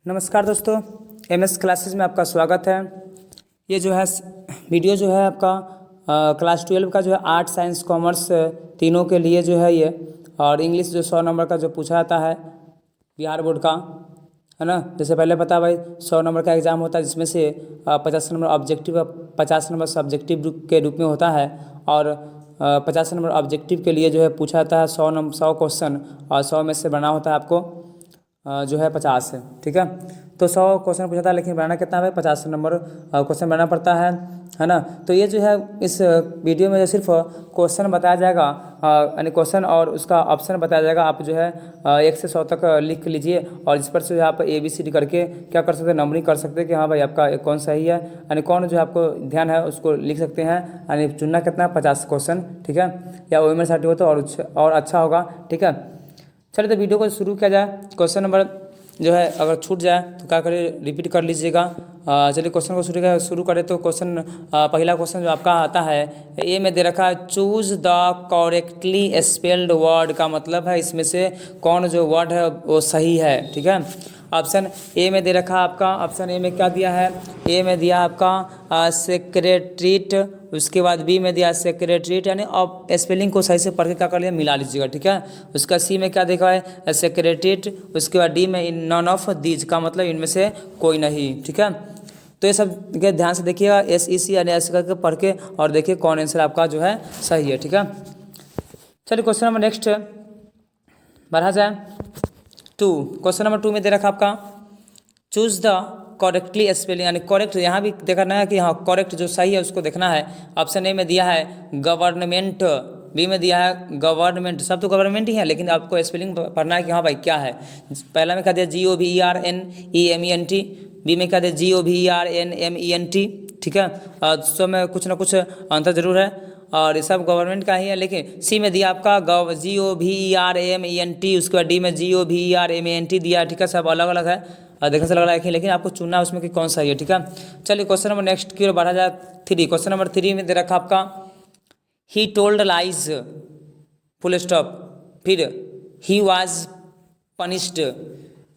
नमस्कार दोस्तों, MS classes में आपका स्वागत है। ये जो है वीडियो जो है आपका क्लास 12 का जो है आर्ट साइंस कॉमर्स तीनों के लिए जो है ये, और इंग्लिश जो 100 नंबर का जो पूछा जाता है बिहार बोर्ड का, है ना। जैसे पहले पता भाई 100 नंबर का एग्ज़ाम होता है जिसमें से 50 नंबर ऑब्जेक्टिव 50 नंबर सब्जेक्टिव के रूप में होता है, और 50 नंबर ऑब्जेक्टिव के लिए जो है पूछा जाता है 100 क्वेश्चन, और 100 में से बनाना होता है आपको जो है 50 है, ठीक है। तो 100 क्वेश्चन पूछा था, लेकिन बनाना कितना है 50 नंबर क्वेश्चन बनाना पड़ता है ना। तो ये जो है इस वीडियो में जो सिर्फ क्वेश्चन बताया जाएगा, यानी क्वेश्चन और उसका ऑप्शन बताया जाएगा। आप जो है 1 से 100 तक लिख लीजिए, और इस पर से आप ABCD करके क्या कर सकते हैं, नंबरिंग कर सकते हैं कि हाँ भाई आपका कौन सही है, यानी कौन जो है आपको ध्यान है उसको लिख सकते हैं। यानी चुनना कितना है 50 क्वेश्चन, ठीक है, या वो में हो तो और अच्छा होगा, ठीक है। चलिए तो वीडियो को शुरू किया जाए। क्वेश्चन नंबर जो है अगर छूट जाए तो क्या करें, रिपीट कर लीजिएगा। चलिए क्वेश्चन को शुरू करें। तो क्वेश्चन पहला क्वेश्चन जो आपका आता है, ए में दे रखा है choose the correctly spelled word, का मतलब है इसमें से कौन जो वर्ड है वो सही है, ठीक है। ऑप्शन ए में दे रखा है आपका, ऑप्शन ए में क्या दिया है, ए में दिया आपका सेक्रेटरीट, उसके बाद बी में दिया सेक्रेटरीट, यानी अब स्पेलिंग को सही से पढ़ के क्या कर लिया, मिला लीजिएगा, ठीक है। उसका सी में क्या देखा है सेक्रेटरीट, उसके बाद डी में इन नॉन ऑफ दीज, का मतलब इनमें से कोई नहीं, ठीक है। तो ये सब ध्यान से देखिएगा, SEC यानी ऐसे करके पढ़ के और देखिए कौन आंसर आपका जो है सही है, ठीक है। चलिए क्वेश्चन नंबर नेक्स्ट बढ़ा जाए। 2 क्वेश्चन नंबर 2 में दे रखा आपका चूज द करेक्टली स्पेलिंग, यानी करेक्ट यहाँ भी देखना है कि हाँ करेक्ट जो सही है उसको देखना है। ऑप्शन ए में दिया है गवर्नमेंट, बी में दिया है गवर्नमेंट, सब तो गवर्नमेंट ही है, लेकिन आपको स्पेलिंग पढ़ना है कि हाँ भाई क्या है। पहला में क्या दिया GOVERNEMENT, बी में क्या दिया GOVERNMENT, ठीक है। सब में कुछ ना कुछ अंतर जरूर है, और ये सब गवर्नमेंट का ही है। लेकिन सी में दिया आपका GOVERMENT, उसके बाद डी में GOVERMANT दिया, ठीक है। सब अलग अलग है, देखने से लग रहा है कि, लेकिन आपको चुनना है उसमें कि कौन सा है, ठीक है। चलिए क्वेश्चन नंबर नेक्स्ट की ओर बढ़ा जाए। 3 क्वेश्चन नंबर 3 में दे रखा आपका ही टोल्ड लाइज फुल स्टॉप, फिर ही वाज पनिश्ड।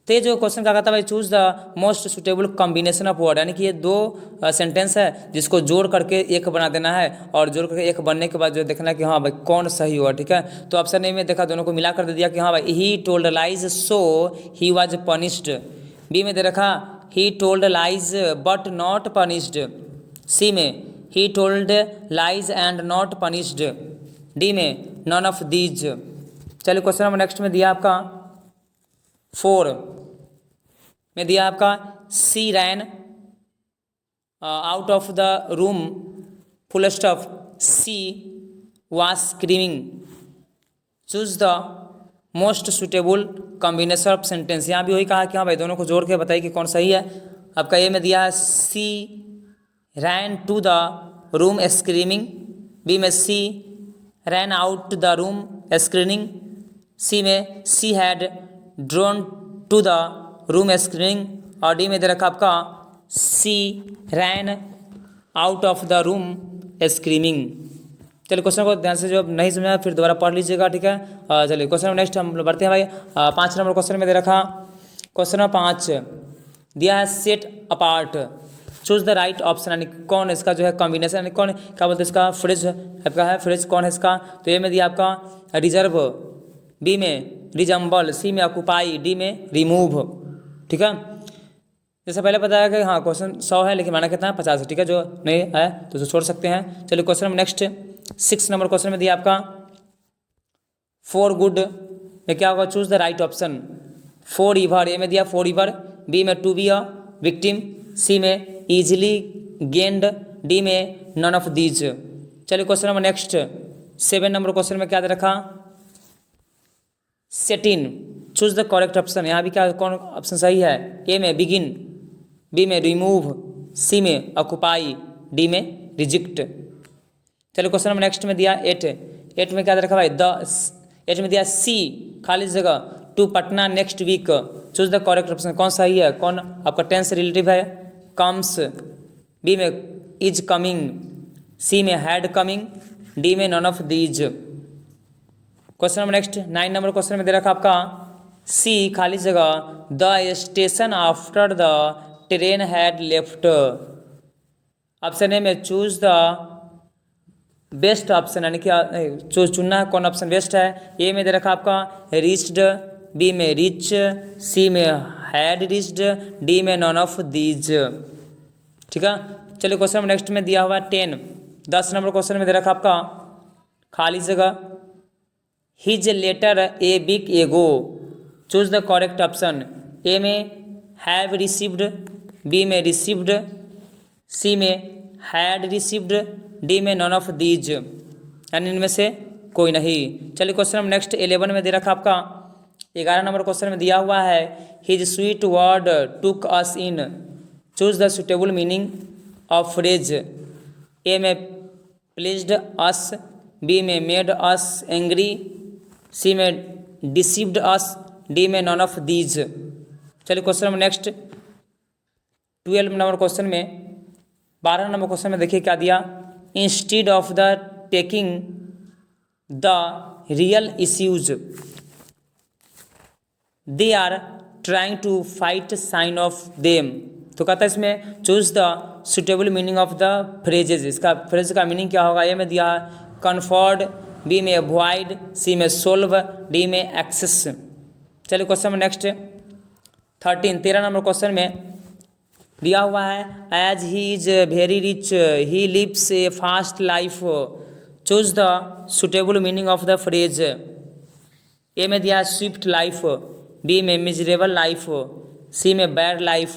तो ये जो क्वेश्चन का कहता है भाई choose the most suitable combination of word, यानी कि ये 2 सेंटेंस है जिसको जोड़ करके एक बना देना है, और जोड़ करके एक बनने के बाद जो देखना है कि हाँ भाई कौन सही हुआ, ठीक है। तो ऑप्शन ए में देखा दोनों को मिला कर दे दिया कि हाँ भाई he told lies so he was punished, B में दे रखा he told lies but not punished, C में he told lies and not punished, D में नॉन ऑफ दीज। चलिए क्वेश्चन नंबर नेक्स्ट में दिया आपका 4 में दिया आपका she ran out of the room full stop she was screaming, choose the most suitable combination of sentence. यहाँ भी वही कहा कि हाँ भाई दोनों को जोड़ के बताइए कि कौन सही है। आपका ए में दिया है she ran to the room screaming, B में she ran out the room screening, C में she had drawn to the room screening, और डी में दे रखा आपका she ran out of the room screaming. चलिए क्वेश्चन को ध्यान से जो नहीं समझा फिर दोबारा पढ़ लीजिएगा, ठीक है। चलिए क्वेश्चन नंबर नेक्स्ट हम बढ़ते हैं भाई। 5 नंबर क्वेश्चन में दे रखा क्वेश्चन नंबर 5 दिया है set apart, choose the right option, यानी कौन इसका जो है कॉम्बिनेशन, यानी कौन क्या बोलते हैं इसका फ्रेज आपका है, फ्रेज कौन है इसका। तो ए में दिया आपका रिजर्व, बी में रिजम्बल, सी में ऑक्यूपाई, डी में रिमूव, ठीक है। जैसे पहले बताया कि हाँ क्वेश्चन 100 है, लेकिन माना कितना है 50 है, ठीक है। जो नहीं है तो उसे छोड़ सकते हैं। चलिए question number next 6 number question में दिया आपका फॉर गुड में क्या होगा, choose the right option. For ever, A में दिया फॉर ईवर, बी में to be a victim, C में इजिली गेंड, डी में नन ऑफ दीज। चलिए question number next 7 number question में क्या दे रखा setting, choose the correct option. यहाँ भी क्या कौन ऑप्शन सही है, ए में बिगिन, बी में रिमूव, सी में ऑक्यूपाई, डी में रिजेक्ट। चलिए क्वेश्चन नंबर नेक्स्ट में दिया 8 में क्या दे रखा भाई 8 में दिया सी खाली जगह to Patna next week, choose the correct option. कौन सही है, कौन आपका टेंस रिलेटिव है, कम्स, बी में इज कमिंग, सी में हैड कमिंग, डी में none of these. Question number next 9 number question में दे रखा आपका सी खाली जगह the station after the train had left. Option A में चूज द बेस्ट ऑप्शन, यानी कि चुनना है कौन ऑप्शन बेस्ट है। ए में दे रखा आपका रीच्ड, बी में रिच, सी में हैड रिच्ड, डी में नॉन ऑफ दीज। ठीक है, चलिए क्वेश्चन नंबर नेक्स्ट में दिया हुआ है 10 नंबर क्वेश्चन में दे रखा आपका खाली जगह his letter a big ago. Choose the correct option. A में हैव रिसीव्ड, बी में रिसीव्ड, सी में हैड रिसीव्ड, डी में नॉन ऑफ दीज, यानी इनमें से कोई नहीं। चलिए क्वेश्चन नंबर नेक्स्ट 11 में दे रखा आपका 11 नंबर क्वेश्चन में दिया हुआ है his sweet word took us in. Choose the suitable meaning of phrase. A में प्लीज्ड अस, बी में मेड अस एंग्री, सी में डिसीव्ड अस, डी में नॉन ऑफ दीज। चलिए question number next 12 number question में 12 number question में देखिए क्या दिया। Instead of the taking the real issues they are trying to fight sign of them. तो कहता है इसमें choose the suitable meaning of the phrases. इसका फ्रेज का मीनिंग क्या होगा। ए में दिया है कन्फर्ड, बी में अवॉइड, सी में सोल्व, डी में एक्सेस। चलिए question number next 13 number question में दिया हुआ है as he is very rich he lives a fast life. Choose the suitable meaning of the phrase. A में दिया है स्विफ्ट लाइफ, बी में मिजरेबल लाइफ, सी में बैड लाइफ,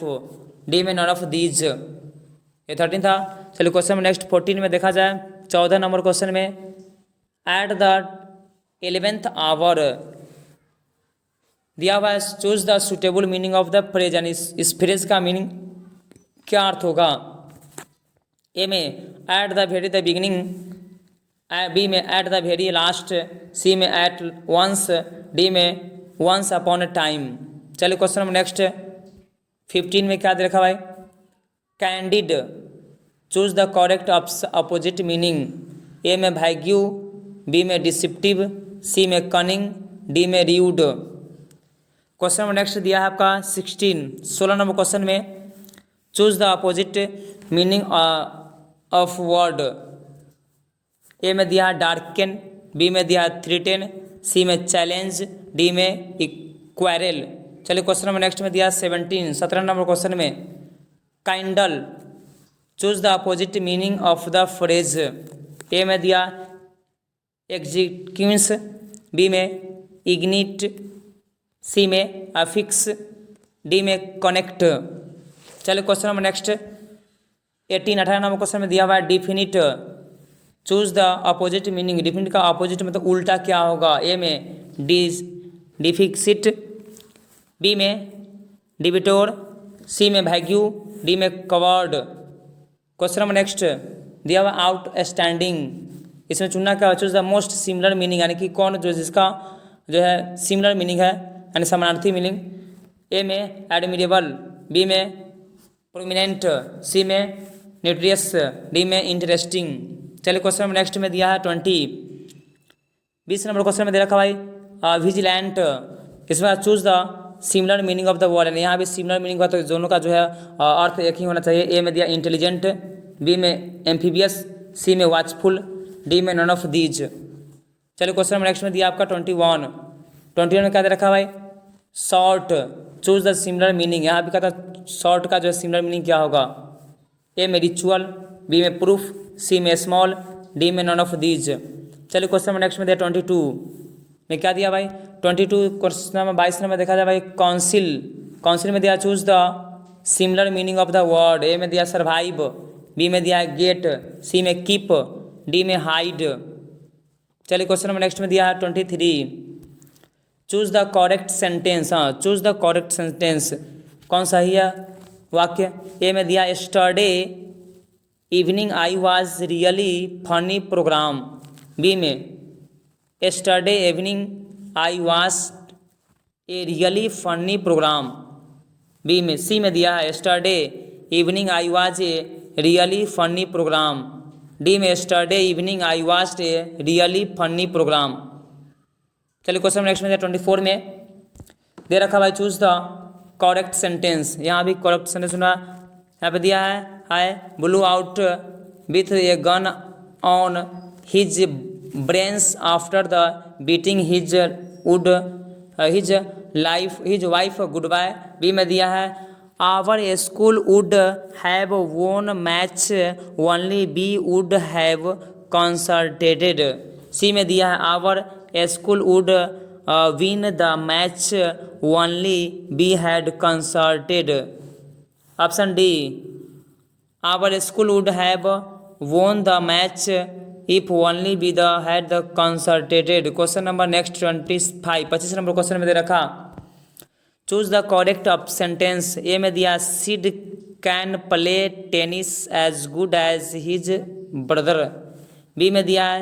डी में नॉन ऑफ दीज। ये 13 था। चलिए क्वेश्चन में नेक्स्ट 14 में देखा जाए 14 नंबर क्वेश्चन में एट द 11th आवर दिया हुआ है choose the suitable meaning of the phrase, यानी इस फ्रेज का मीनिंग क्या अर्थ होगा। ए में at the very the beginning, B में at the very last, C में एट वंस, डी में वंस अपॉन अ टाइम। चलिए क्वेश्चन नंबर नेक्स्ट 15 में क्या दे रखा भाई candid. Choose the correct opposite meaning. A में वैग्यू, बी में डिसिप्टिव, सी में कनिंग, डी में र्यूड। क्वेश्चन नंबर नेक्स्ट दिया है आपका 16 नंबर क्वेश्चन में choose the opposite meaning of word. A में दिया है डार्कन, बी में दिया है थ्रीटेन, सी में चैलेंज, डी में क्वेरल। चलिए क्वेश्चन नंबर नेक्स्ट में दिया 17 नंबर क्वेश्चन में kindle. Choose the opposite meaning of the phrase. A में दिया एग्जीक्यूंस, बी में इग्निट, सी में अफिक्स, डी में कनेक्ट। चलिए question number next 18 number question में दिया हुआ है definite. Choose the opposite meaning. Definite का अपोजिट मतलब उल्टा क्या होगा। ए में डिफिक्सिट, बी में डिबिटोर, सी में वैग्यू, डी में कवर्ड। क्वेश्चन नंबर नेक्स्ट दिया हुआ आउटस्टैंडिंग। इसमें चुनना क्या, choose the most similar meaning, यानी कि कौन जो जिसका जो है सिमिलर मीनिंग है, यानी समानार्थी मीनिंग। ए में एडमिरेबल, बी में प्रोमिनेंट, सी में न्यूट्रियस, डी में इंटरेस्टिंग। चलिए क्वेश्चन नंबर नेक्स्ट में दिया है 20 नंबर क्वेश्चन में दे रखा भाई विजिलेंट। इसमें choose the similar meaning of the word. यहाँ भी सिमिलर मीनिंग का तो दोनों का जो है अर्थ एक ही होना चाहिए। ए में दिया इंटेलिजेंट, बी में एम्फीबियस, सी में वॉचफुल, डी में नॉन ऑफ दीज। चलिए क्वेश्चन नंबर नेक्स्ट में दिया आपका 21 में क्या दे रखा भाई short. Choose the similar meaning. यहाँ भी कहता शॉर्ट का जो है सिमिलर मीनिंग क्या होगा। ए में रिचुअल, बी में प्रूफ, सी में स्मॉल, डी में नॉन ऑफ दीज। चलिए क्वेश्चन नंबर नेक्स्ट में दिया 22 में क्या दिया भाई 22 क्वेश्चन नंबर 22 में देखा जाए भाई काउंसिल। काउंसिल में दिया choose the similar meaning of the word. A में दिया सर्वाइव, बी में दिया गेट, सी में कीप, डी में हाइड। चलिए क्वेश्चन नंबर नेक्स्ट में दिया है 23 चूज द करेक्ट सेंटेंस। हाँ चूज द करेक्ट सेंटेंस कौन सा ही है वाक्य। ए में दिया yesterday evening I was really funny programme, B में yesterday evening I was a really funny programme, B में सी में दिया है yesterday evening I was a really funny programme, D में yesterday evening I was a really funny programme. चलिए question next में 24 में दे रखा भाई चूज द करेक्ट सेंटेंस। यहाँ भी करेक्ट सेंटेंस सुना, यहाँ पे दिया है I blew out with a gun on his brains after the beating his wife goodbye. B में दिया है our school would have won match only B would have consultated. C में दिया है our school would win the match only B had consulted. Option D our school would have won the match if only be the had the consulted। Question number next 25 number question में दे रखा choose the correct of sentence. A में दिया Sid can play tennis as good as his brother. B में दिया है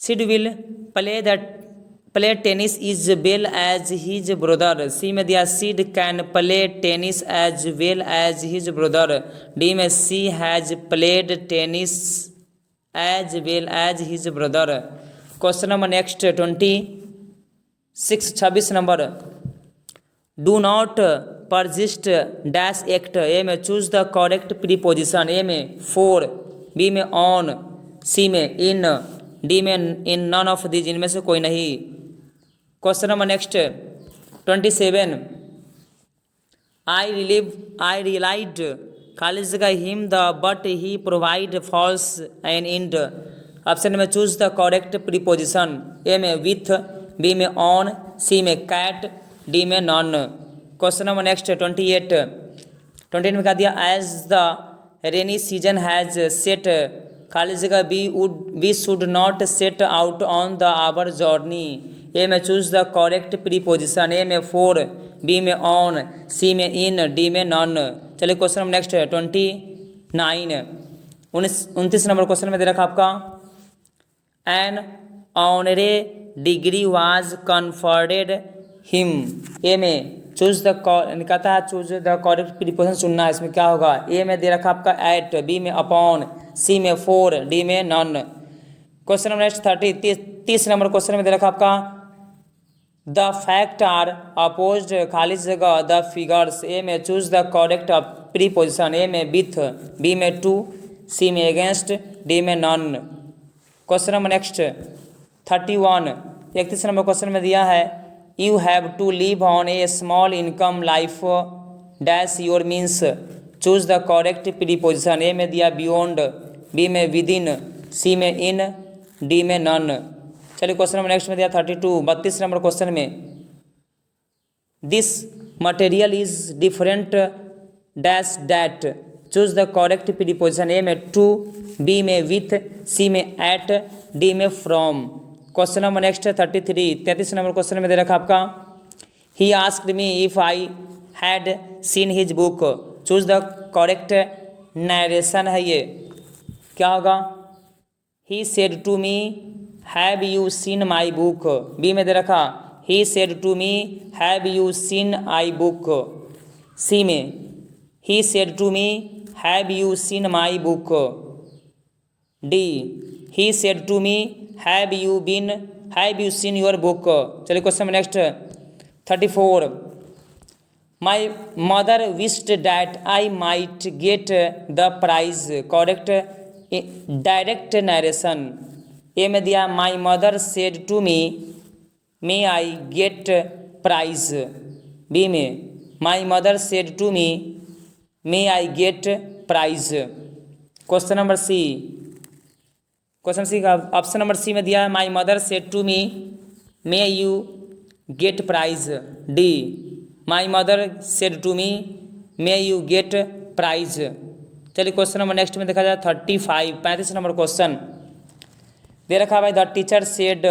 Sid will play tennis is well as his brother. C में दिया Sid can play tennis as well as his brother. D में Sid has played tennis as well as his brother. Question number next 26 number do not persist dash act. A में choose the correct preposition. A में for, B में on, C में in, D में इन none of these, इनमें से कोई नहीं। Question number next 27 I realised खाली जगह him the but he provide false and end. Option में choose the correct preposition. A में विथ, बी में ऑन, सी में कैट, डी में नॉन। क्वेश्चन नंबर नेक्स्ट 28 में कहा दिया as the rainy season has set खाली जगह we should not set out on the our journey. A में choose the correct preposition. A में फॉर, बी में ऑन, सी में इन, डी में नॉन। चलिए question number next 29 number question में दे रखा आपका N ऑनरे degree was कन्फर्डेड him. A में चूज द कहता है चूज द करेक्ट प्रीपोजिशन चुनना है। इसमें क्या होगा? ए में दे रखा आपका एट, बी में अपॉन, सी में फोर, डी में none. Question number next 30 number question में दे रखा आपका द फैक्ट आर अपोज्ड खाली जगह द फिगर्स। ए में choose the correct preposition. A में विथ, बी में टू, सी में अगेंस्ट, डी में none. Question number next 31 number question में दिया है you have to live on a small income life dash your means. Choose the correct preposition. A में दिया beyond, B में within, C में in, D में none. चलिए question number next में दिया 32 नंबर क्वेश्चन में this material is different dash that. Choose the correct preposition. A में टू, बी में विथ, सी में एट, डी में from. Question number next 33 number question में दे रखा आपका he asked me if I had seen his book. Choose the correct narration है ये, क्या होगा? He said to me have you seen my book. B में दे रखा he said to me have you seen I book. सी में he said to me have you seen my book. D he said to me have you seen your book. चलिए question next 34 my mother wished that I might get the prize. Correct direct narration. A में दिया my mother said to me may I get prize. B में my mother said to me may I get prize. Question number C का option number C में दिया है माई mother said to me may you get prize. D my mother said to me may you get prize. चलिए question number next में देखा जाए 35 number question दे रखा भाई the teacher said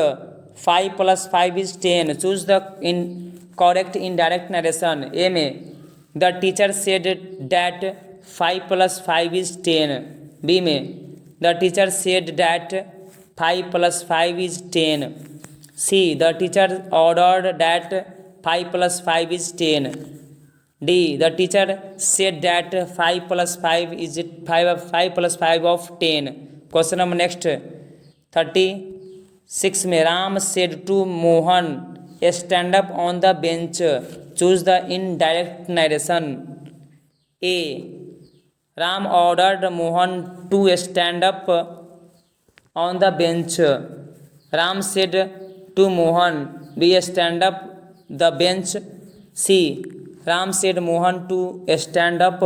5 + 5 = 10। Choose the correct indirect narration. A में the teacher said that 5 + 5 = 10। B में the teacher said that 5 + 5 = 10। C the teacher ordered that 5 + 5 = 10। D the teacher said that 5 + 5 = 5 of 10। Question number next 36 में Ram said to Mohan stand up on the bench. Choose the indirect narration. A Ram ordered Mohan to stand up on the bench. Ram said to Mohan be stand up the bench. C Ram said Mohan to stand up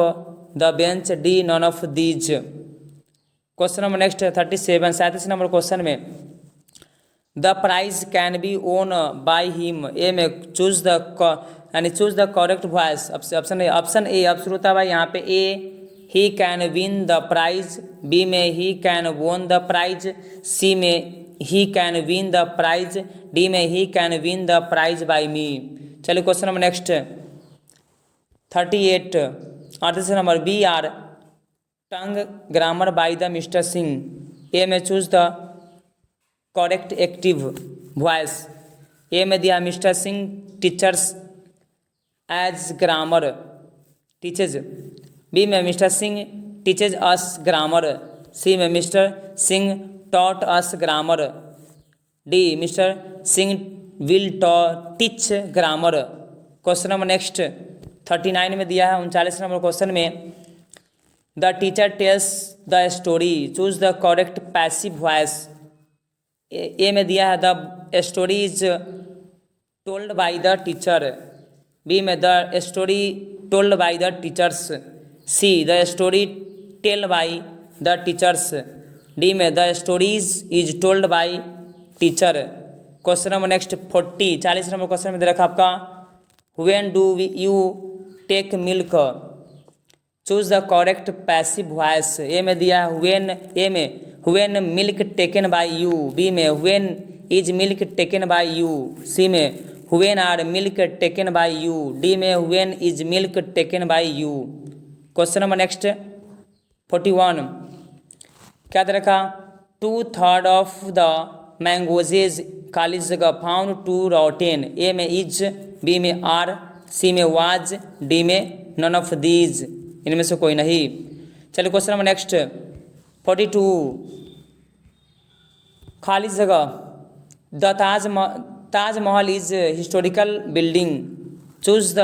the bench. D none of these. Question number next 37 37 number question में the prize can be own by him. A में choose the correct voice. Option A अब शुरू होता है भाई यहाँ पे। A he can win the prize. B में he can won the prize. C में he can win the prize. D में he can win the prize by me. चलिए question number next 38 38 number we are टंग grammar by the mister Singh. A में choose the correct active voice. A में दिया mister Singh teachers as grammar teaches. B में mister Singh teaches us grammar. C में mister Singh taught us grammar. D mister Singh will teach grammar. Question number next 39 में दिया है 39 number question में the teacher tells the story. Choose the correct passive voice. A में दिया है the story is told by the teacher. B में the story told by the teachers. C the story tell by the teachers. D में the stories is told by teacher. Question number next 40 number question में दे रखा आपका when do you take milk. Choose the correct passive voice. A में दिया है when milk taken by you. B में when is milk taken by you. C में when are milk taken by you. D में when is milk taken by you. Question number next 41 क्या दे रखा 2/3 of the मैंगोजेज खाली जगह found to rotten. A में is. B में are. C में वाज। डी में नन ऑफ दीज। इनमें से कोई नहीं। चलिए क्वेश्चन नंबर नेक्स्ट 42 खाली जगह the Taj Mahal is historical building. Choose the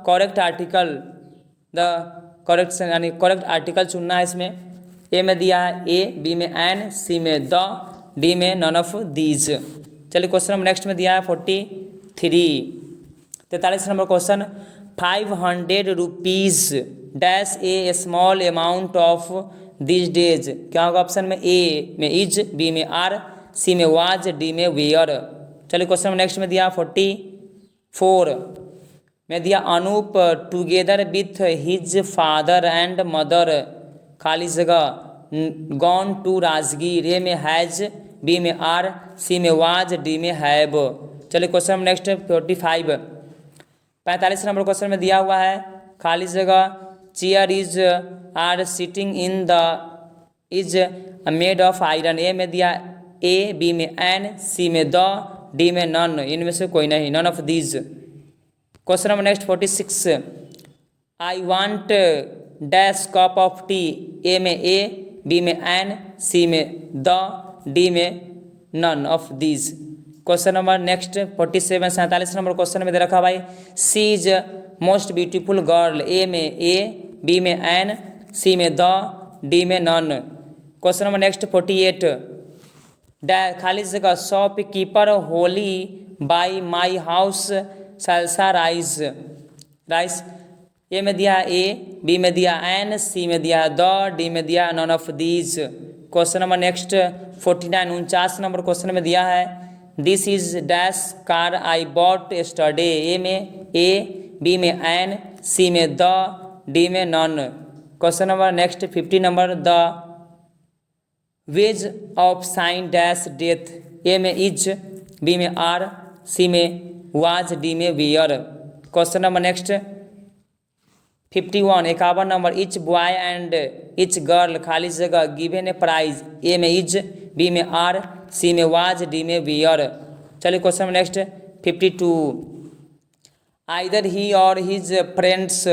correct article. The correct article चुनना है इसमें। ए में दिया है ए। बी में एन। सी में द। डी में नन ऑफ दीज। चलिए क्वेश्चन नंबर नेक्स्ट में दिया है 43 number question 500 rupees dash a small amount of this days. क्या होगा ऑप्शन में ए में इज। बी में आर। सी में वाज। डी में वेयर। चलिए क्वेश्चन नंबर नेक्स्ट में दिया 44 में दिया Anup together with his father and mother खाली जगह गॉन टू राजगीर। ए में हैज। बी में आर। सी में वाज। डी में हैव। चलिए question number next 45 number question में दिया हुआ है खाली जगह chair is are sitting in the is made of iron. A में दिया ए। बी में एन। सी में द। डी में नन। इनमें से कोई नहीं none of these. Question number next 46 I want dash cup of tea. A में ए। बी में एन। सी में द। डी में none of these. Question number next 47 number question में दे रखा भाई she is most beautiful girl. A में A. B में एन। सी में द। डी में नन। क्वेश्चन नंबर नेक्स्ट 48 खाली जगह shopkeeper holy by my house salsa rice. ए में दिया ए। बी में दिया एन। सी में दिया द। डी में दिया none of these. Question number next 49 number question में दिया है this is dash car I bought yesterday. A में ए। बी में एन। सी में द। डी में none. Question number next 50 number the wages of sin dash death. A में is. B में are. C में वाज। डी में were. Question number next 51 number each boy and each girl खाली जगह given a prize. A में is. B में are. C में was. D में वियर। चलिए question number next 52 either he or his friends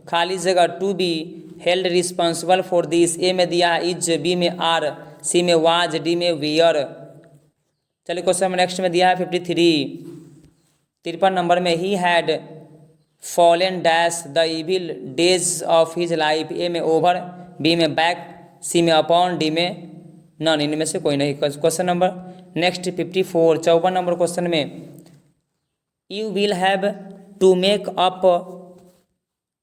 खाली जगह to be held responsible for this. A में दिया इज। बी में आर। सी में वाज। डी में वियर। चलिए क्वेश्चन नंबर नेक्स्ट में दिया है 53 53 नंबर में he had fallen dash the evil days of his life. A में ओवर, बी में बैक, सी में अपॉन, डी में नन, इनमें से कोई नहीं। Question number next 54 54 number question में you will have to make up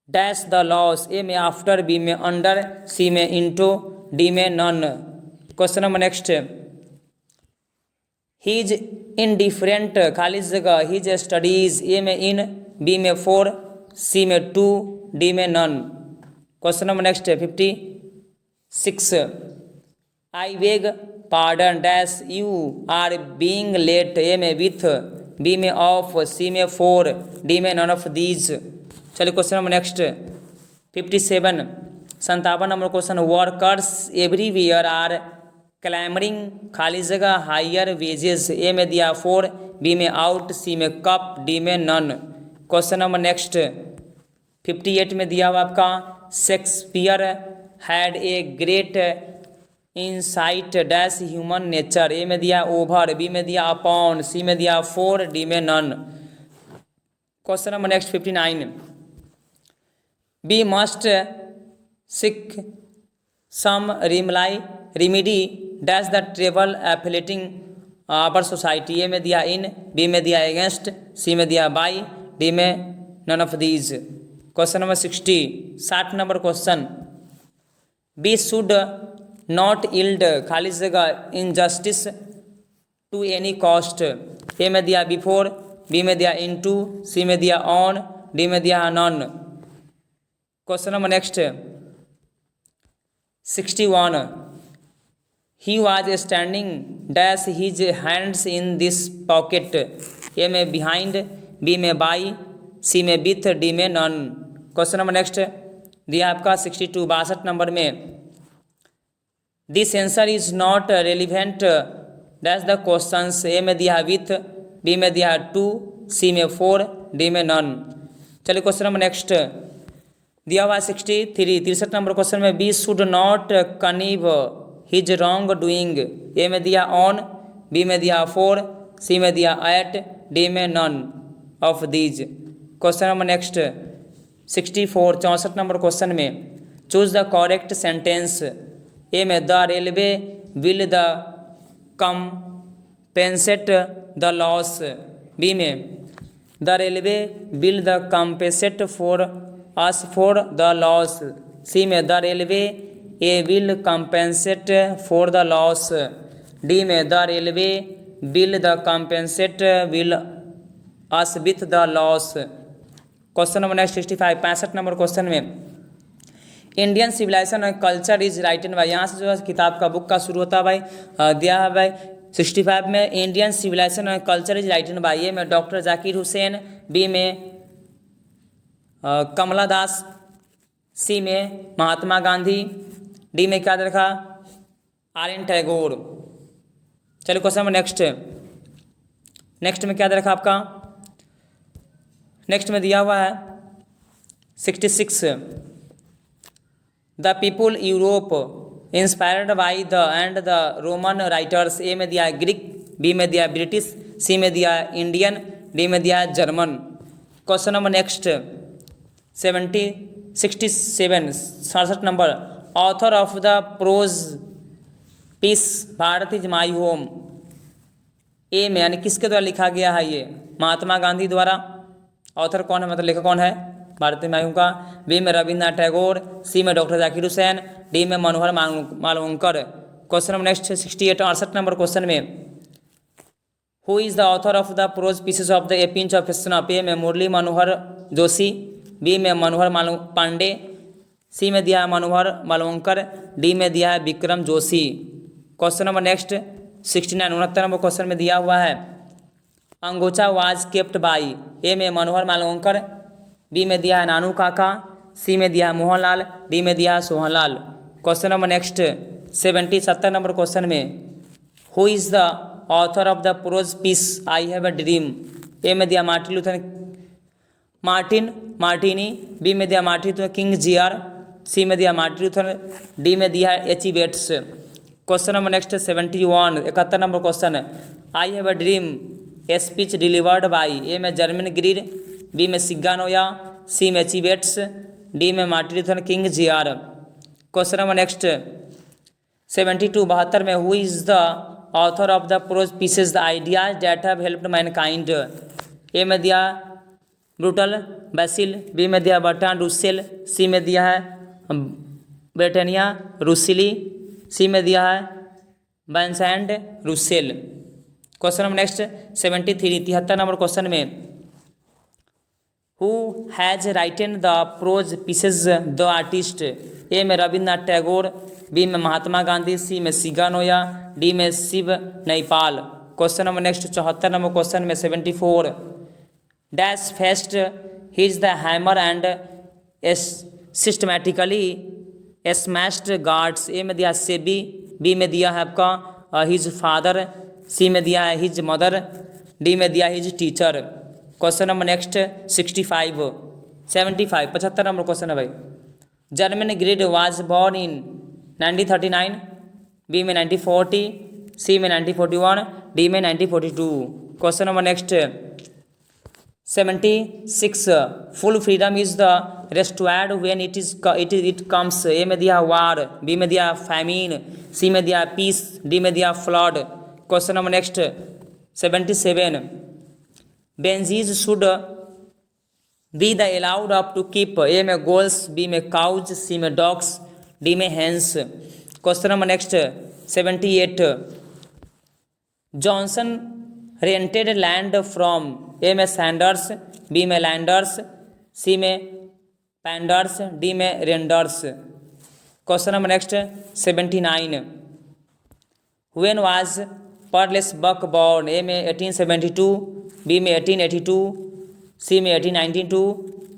dash the loss. A में आफ्टर, बी में अंडर, सी में इंटू, डी में none. Question number next he's indifferent खाली जगह हिज स्टडीज। ए में इन, बी में फोर, सी में टू, डी में none. Question number next 56 I beg pardon dash you are being late. A में विथ, बी में ऑफ, सी में फोर, डी में नन ऑफ दीज। चलिए question number next 57 57 number question workers everywhere are clamouring खाली जगह higher wages. ए में दिया 4, B में आउट, सी में कप, डी में नन। क्वेश्चन नंबर नेक्स्ट 58 में दिया हुआ आपका Shakespeare had a great insight dash human nature. A में दिया ओवर, बी में दिया अपॉन, सी में दिया 4, डी में none. Question number next 59 we must seek some remedy dash the travel afflicting our society. A में दिया इन, बी में दिया अगेंस्ट, सी में दिया बाई, डी में none of these. Question number 60 number question B should not yield खाली जगह injustice to any cost. A में दिया बिफोर, बी में दिया इनटू, सी में दिया ऑन, डी में दिया none. Question number next 61 he was standing dash his hands in this pocket. A में बिहाइंड, बी में बाई, सी में विथ, डी में नन। क्वेश्चन नंबर नेक्स्ट दिया आपका 62 62 नंबर में this answer is not relevant dash the questions. A में दिया with, B में दिया 2, सी में 4, डी में नन। चलिए क्वेश्चन नंबर नेक्स्ट दिया हुआ 63 नंबर क्वेश्चन में we should not connive his wrong doing. A में दिया ऑन, बी में दिया 4, सी में दिया एट, डी में none of these. Question number next 64 number question में choose the correct sentence. A में the railway will the compensate the loss. B में the railway will the compensate for us for the loss. C में the railway a will compensate for the loss, D में the railway will the compensate will us with the loss. Question number next 65 number question में Indian civilisation and culture is written by. यहाँ से जो है किताब का book का शुरू होता है भाई दिया है भाई 65 में Indian civilisation and culture is written by. A में डॉक्टर जाकिर हुसैन, बी में कमला दास, सी में महात्मा गांधी, डी में क्या रखा आर्यन टैगोर। चलिए क्वेश्चन नंबर नेक्स्ट में क्या रखा आपका नेक्स्ट में दिया हुआ है 66 the people Europe inspired by the and the Roman writers. A में दिया ग्रीक, बी में दिया ब्रिटिश, सी में दिया इंडियन, डी में दिया German. Question number next 67 number author of the prose piece Bharat is my home. A में यानी किसके द्वारा लिखा गया है ये महात्मा गांधी द्वारा। ऑथर कौन है मतलब लेखक कौन है भारत माई होम का। बी में रविन्द्रनाथ टैगोर, सी में डॉक्टर जाकिर हुसैन, डी में Manohar Malvankar. Question number next 68 number question में who is the author of the prose pieces of the a pinch of snuff. A में मुरली मनोहर जोशी, बी में मनोहर पांडे, सी में दिया है मनोहर मालवंकर, डी में दिया है Vikram Joshi. Question number next 69 number question में दिया हुआ है अंगोचा वाज केप्ट बाई। ए में मनोहर मालवंकर, बी में दिया है नानू काका, सी में दिया है मोहनलाल, डी में दिया है Sohanlal. Question number next 70 number question में who is the author of the prose piece I have a dream. A में दिया मार्टिन मार्टिनी, बी में दिया Martin Luther King JR, C में दिया मार्टिन लूथर, डी में दिया HE. Bates. Question number next 71 number question I have a dream speech delivered by, A में German Greed, B में सिग्गानोया, सी में चिवेट्स, डी में Martin Luther King Jr. Question number next 72 72 में who is the author of the prose pieces the ideas that have helped mankind, A में दिया brutal बैसिल, B में दिया बर्ट्रांड रुसेल, सी में दिया है ब्रिटानिया रुसिली, सी में दिया है बैनसैंड Russell. Question number next 73 73 number question में who has written the prose pieces the artist, A में रविन्द्रनाथ टैगोर, बी में महात्मा गांधी, सी में सिग्गानोया, डी में Shiva Naipaul. Question number next 74 number question में 74 dash fist his the hammer and systematically smashed guards, A में दिया SEBI, B में दिया है आपका हिज फादर, सी में दिया है हिज मदर, डी में दिया his teacher. Question number next 65 75 number question है भाई। German Greed was born in 1939, B में 1940, सी में 1941, डी में 1942। Question number next 76 full freedom is the restored when it comes, A में दिया वार, बी में दिया फैमिन, सी में दिया पीस, डी में दिया फ्लड। क्वेश्चन नंबर नेक्स्ट 77 बेंजीज should be the allowed up to keep, A में गोल्स, बी में काउज, सी में डॉग्स, डी में hens. Question number next 78 Johnson rented land from, A में सैंडर्स, बी में Landers, C में Panders, D में Renders. Question number next 79 when was Pearl S Buck born, A में 1872, B में 1882, सी में 1892,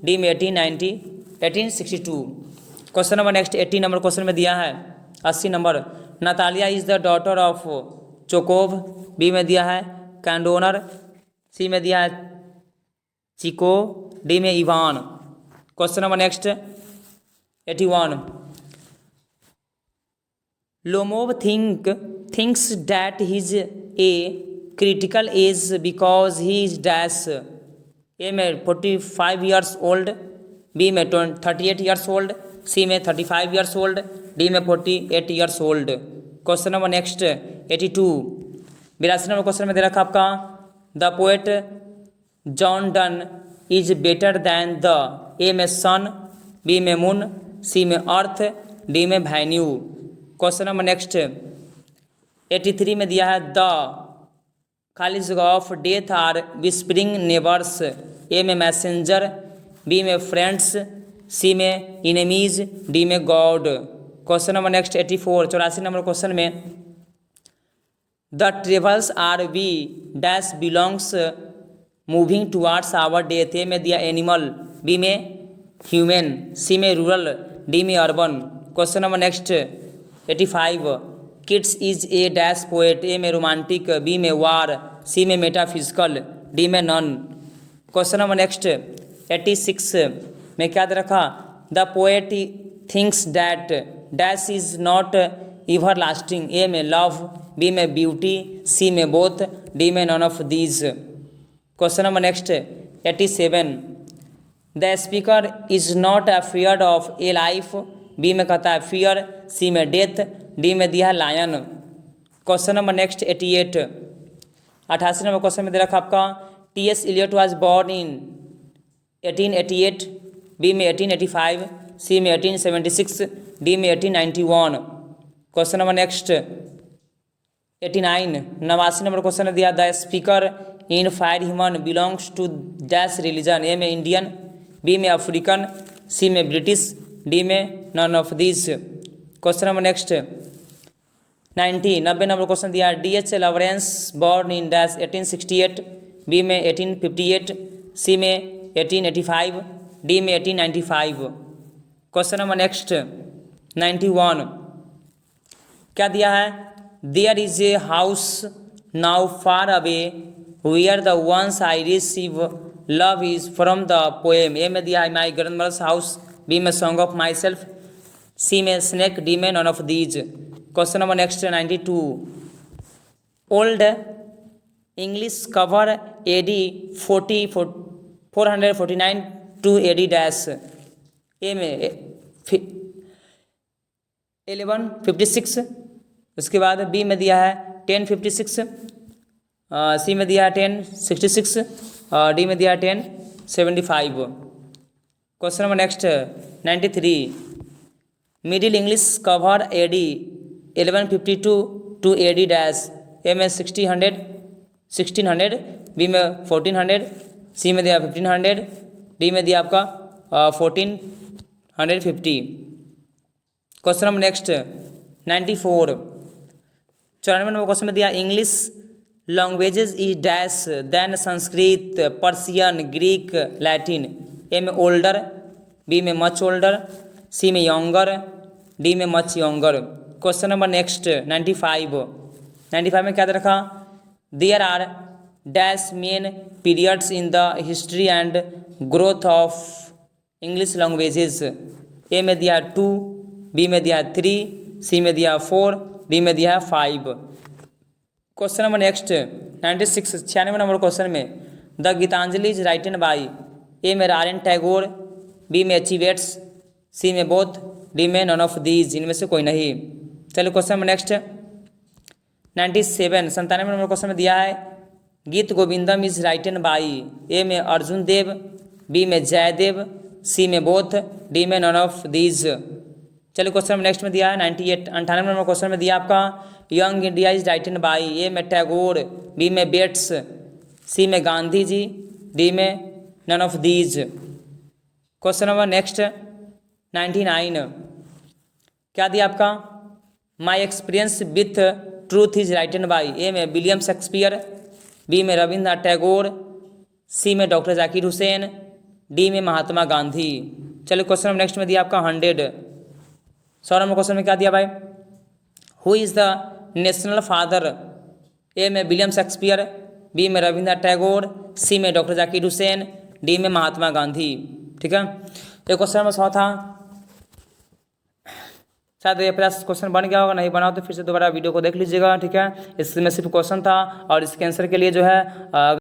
डी में 1862। Question number next 80 number question में दिया है 80 number Natalia is the daughter of Chokov, B में दिया है कैंडोनर, सी में दिया है चिको, डी में Ivan. Question number next 81 Lomov thinks that his a critical age because he is dash, A में 45 ईयर्स ओल्ड, बी में 38 ईयर्स ओल्ड, सी में 35 ईयर्स ओल्ड, डी में 48 years old. Question number next 82 82 number question में दे रखा आपका the poet John Donne is better than the, A में sun, B में मून, सी में अर्थ, डी में वैन्यू। क्वेश्चन नंबर नेक्स्ट 83 में दिया है द खालिज of death are whispering neighbours, A में मैसेंजर, बी में फ्रेंड्स, सी में इनेमीज, डी में God. Question number next 84 84 number question में the travels are we dash belongs moving towards our death, A में दिया एनिमल, बी में human, C में rural, D में urban. Question number next 85 Keats is a dash poet, A में romantic, B में war, C में metaphysical, D में none. Question number next 86 में क्या दे रखा the poet thinks that dash is not ever lasting, A में लव, बी में ब्यूटी, सी में बोथ, डी में none of these. Question number next 87 the speaker is not afraid of a life, B में कहता है fear, सी में death, D में दिया है lion. Question number next 88 88 number question में दे रखा आपका TS. Eliot was born in 1888, B में 1885, सी में 1876, डी में 1891। Question number next 89 89 number question दिया the speaker in fire human belongs to dash religion, A में इंडियन, बी में अफ्रीकन, सी में ब्रिटिश, डी में none of this. Question number next 90 number question दिया D.H.. Lawrence born in dash 1868, B में 1858, सी में 1885, D में 1895। Question number next 91 क्या दिया है there is a house now far away where the ones I receive love is from the poem, A में दिया है माई ग्रैंडमदर्स हाउस, बी में song of myself, C में snake, D में none of these. Question number next 92 old English cover AD 449 to AD dash. A में 1156, उसके बाद B में दिया है 1056, सी में दिया है 1066 और डी में दिया है 1075। Question number next 93, middle English cover AD 1152 to AD dash. A में 1600, बी में 1400, सी में दिया 1500, डी में दिया आपका 1450। Question number next 94, 94 number question में दिया English languages is dash than Sanskrit, Persian, Greek, Latin. A में ओल्डर, बी में मच ओल्डर, सी में यंगर, डी में much younger. Question number next 95 में क्या दे रखा, there are dash main periods in the history and growth of English languages. A में दिया 2, बी में दिया 3, सी में दिया 4, डी में दिया 5। Question number next 96, 96 number question में the Gitanjali is written by. A में नारायण टैगोर, बी में एचिवेट्स, सी में बोथ, डी में नन ऑफ दीज, इनमें से कोई नहीं। चलिए question number next 97, 97 number question में दिया है गीत गोविंदम इज राइटन बाई। ए में अर्जुन देव, बी में जयदेव, सी में बोथ, डी में नन ऑफ दीज। चलिए क्वेश्चन नेक्स्ट में दिया है 98, 98 नंबर क्वेश्चन में दिया आपका young India is written by. A में टैगोर, बी में बेट्स, सी में गांधी जी, डी में none of these. Question number next 99, क्या दिया आपका my experience with truth is written by. A में विलियम शेक्सपियर, बी में रविंद्रनाथ टैगोर, सी में डॉक्टर जाकिर हुसैन, डी में महात्मा गांधी। चलिए क्वेश्चन नंबर नेक्स्ट में दिया आपका 100, 100 नंबर क्वेश्चन में क्या दिया भाई, who is the national father. A में विलियम शेक्सपियर, बी में रविंद्रनाथ टैगोर, सी में डॉक्टर जाकिर हुसैन, डी में महात्मा गांधी। ठीक है, ये क्वेश्चन नंबर 100 था। शायद ये 50 क्वेश्चन बन गया होगा, नहीं बना हो तो फिर से दोबारा वीडियो को देख लीजिएगा। ठीक है, इसमें सिर्फ क्वेश्चन था और इसके आंसर के लिए जो है